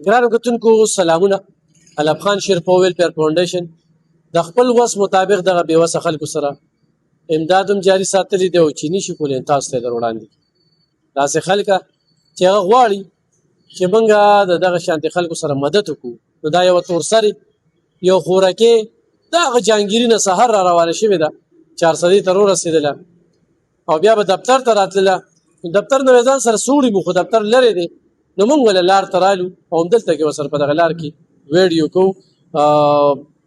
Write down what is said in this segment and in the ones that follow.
ګرانو کتونکو سلامونه. علب خان شیرپا ویلفیر فاونډیشن د خپل وس مطابق دغه بېوسه خلکو سره امداد هم جاري ساتلی دی او چې نشي کولی تاسو ته یې در وړاندې داسې خلکه چې هغه غواړي چې موږ د دغه شانتې خلکو سره مدد وکړو. نو دا یوه تورسرې یو خورکې د هغه جهانګیري نه سهار را روانه شوې ده، چارسدې ته ورسېدله او بیا به دفتر ته راتلله. دفتر نه ځان سره سوړي مو، خو دفتر لرې دی. نو موږ ولې لار ته رالو او همدلته کې ورسره په دغه لار کې ویډیو کوو.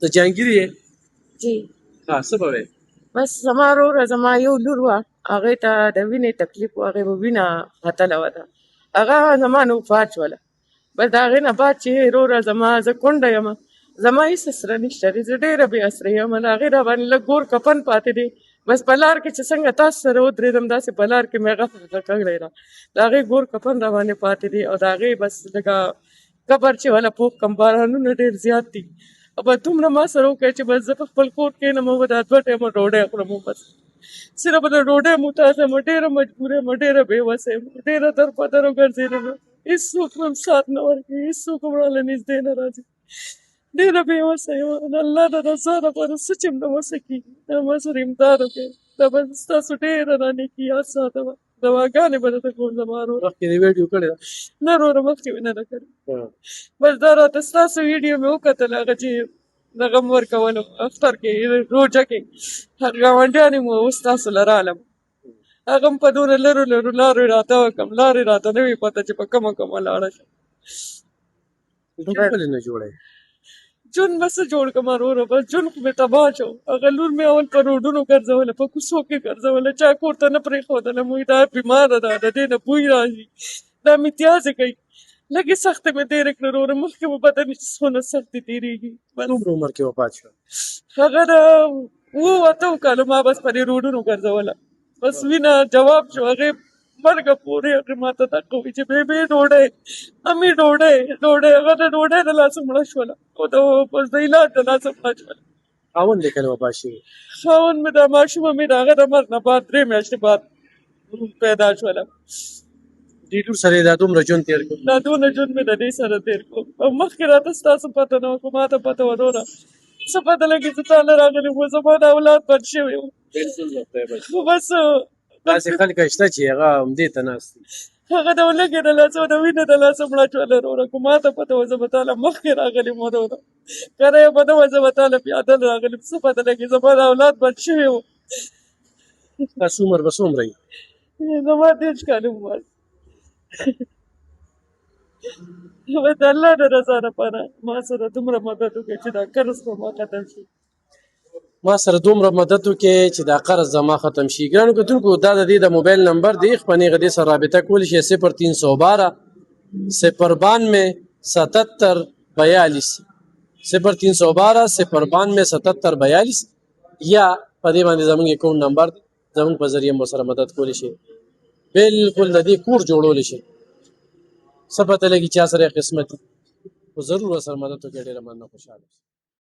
د جهانګیري یې جی څه به وایې؟ بس زما وروره زما یو لور وه، هغې ته د وینې تکلیف و، هغې به وینه ختله وه ده، هغه زما نه وفات شوله. بس د هغې نه بعد چې وروره زما زه کونډه یم، زما هېڅ سره نشته دی، زه ډېره بې اسره یم. د هغې را باندې لږ ګور کفن پاتې دی. بس په لار کې چې څنګه تاسو سره ودرېدم داسې په لار کې مې هغه کړی ده، د هغې ګور کفن را باندې پاتې دی او د هغې بس لږه قبر چې وله پوښ کړم، بارانونه ډېر زیات دي. به دومره ما سره وکړئ چې بس زه په خپل کور کښېنم او به دا 2 ټایمه ډوډۍ خورم او بس صرف د ډوډۍ محتاج یم، ډېره مجبوره یم، ډېره بېوسه یم، ډېره در په در وګرځېدم، هېڅوک مې هم سات نه ورکوي، هېڅوک هم راله نږدې نه راځي، ډېره بېوسه یم. د الله د رضا دپاره څه چې هم د وسه کېږي دا ما سره امداد وکړئ. دا به ستاسو ډېره رانې کې یاد ساتم، دواګانې به درته کوم زما ورور. مخکې دې ویډیو کړې ده؟ نه وروره مخکې مې نه ده کړې، بس دا راته ستاسو ویډیو مې وکتل، هغه چې دغه م ورکولو اختر کې روژه کې هغه ګاونډیانې مو اوس تاسو له رالم، هغه هم په دونه لرو لرو لارې راته وکړم، لارې راته نه وي پته چې په کومه کومه لاړه شم. ولې نه جوړوې؟ ژوند به څه جوړ کړم وروره، بس ژوند خو مې تباه شو. هغه لور مې اول په روډونو ګرځوله، په کوڅو کې ګرځوله، چا کور ته نه پرېښودله، موږ دا بیماره ده، د دې نه بوی راځي، دا امتیازې کوي. لږې سختې مې تېرې کړې وروره، مخکې مو پته نه چې څونه سختې تېرېږي. څومره عمر کې وفات شوه؟ هغه د 7 کالو ما بس په دې روډونو ګرځوله، بس وینه جواب شو، هغې مرګه پورې هغې ما ته دغه وایي چې بېبې ډوډۍ، امي ډوډۍ، هغه د ډوډۍ د لاسه مړه شوله او بس د علاج د لاسه مړه شوله. خاوند یې کله وفات شوی؟ خاوند مې دا ماشومه مې د هغه د مرګ نه بعد 3 میاشتې بعد پیدا شوله. دې لور سره یې دا دومره ژوند تېر کړ؟ دا دونه ژوند مې د دې سره تېر کړو او مخکې راته ستاسو پته نه وه، خو ما ته پته وه وروره، څه پته لګي چې تا نه راغلی وو، زما د اولاد بد شوی وو. خو بس داسې خلک شته چې هغه همدې ته ناست دي. هغه د لږې د لاسه او د وینې د لاسه مړه شوله وروره، خو ما ته پته وه زه به تا له مخکې راغلې وم وروره، کره یې به نه وه زه به تا له پیاده راغلې، څه پته لګي زما د اولاد بد شوي وو. ستاسو عمر به څومره وي؟ زما 30 کاله عمر. د الله د رضا لپاره ما سره دومره مدد وکړئ چې دا قرض به ما ختم شي. ما سره دومره مدد وکړي چې دا قرض زما ختم شي. ګرانو کتونکو دا د دې د موبایل نمبر دی، خپنې غدې سره رابطه کولی شئ 0312 092 77 42 0312 092 77 42 یا په دې باندې زموږ اکاونټ نمبر دی، زموږ په ذریعه مو سره مدد کولی شئ، بالکل د دې کور جوړولی شئ. څه پته لګي چا سره یې قسمت وي، خو ضرور ورسره مدد وکړئ، ډېره مننه، خوشحاله اوسئ.